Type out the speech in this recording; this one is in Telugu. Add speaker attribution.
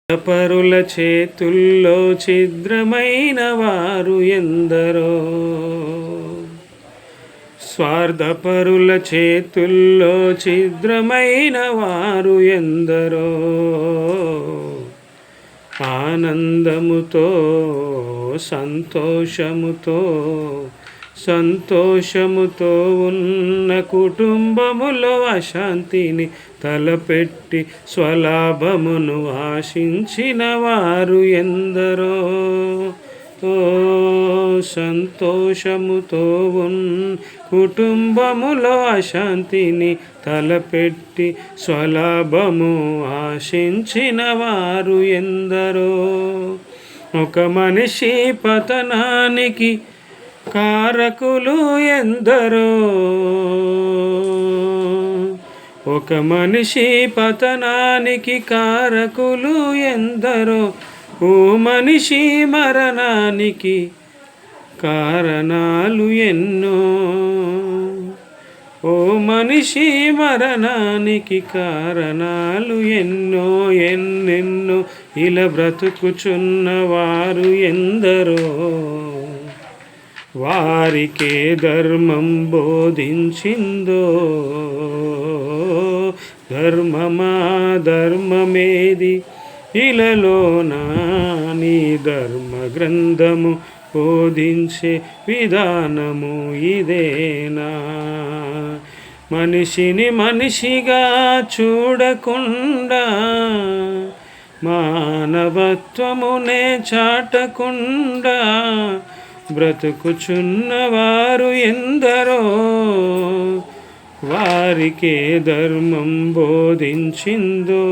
Speaker 1: పరుల చేతుల్లో ఛిద్రమైన వారు ఎందరో, స్వార్థపరుల చేతుల్లో ఛిద్రమైన వారు ఎందరో, ఆనందముతో సంతోషముతో ఉన్న కుటుంబములో అశాంతిని తలపెట్టి స్వలాభమును ఆశించిన వారు ఎందరో. సంతోషముతో ఉన్న కుటుంబములో అశాంతిని తలపెట్టి స్వలాభము ఆశించిన వారు ఎందరో. ఒక మనిషి పతనానికి కారకులు ఎందరో, ఒక మనిషి పతనానికి కారకులు ఎందరో, ఓ మనిషి మరణానికి కారణాలు ఎన్నో, ఓ మనిషి మరణానికి కారణాలు ఎన్నో ఎన్నెన్నో, ఇలా బ్రతుకుచున్న వారు ఎందరో. వారికే ధర్మం బోధించిందో, ధర్మమా ధర్మమేది ఇలలోనా, నీ ధర్మ గ్రంథము బోధించే విధానము ఇదేనా. మనిషిని మనిషిగా చూడకుండా, మానవత్వమునే చాటకుండా బ్రతుకుచున్నవారు ఎందరో. వారికే ధర్మం బోధించిందో.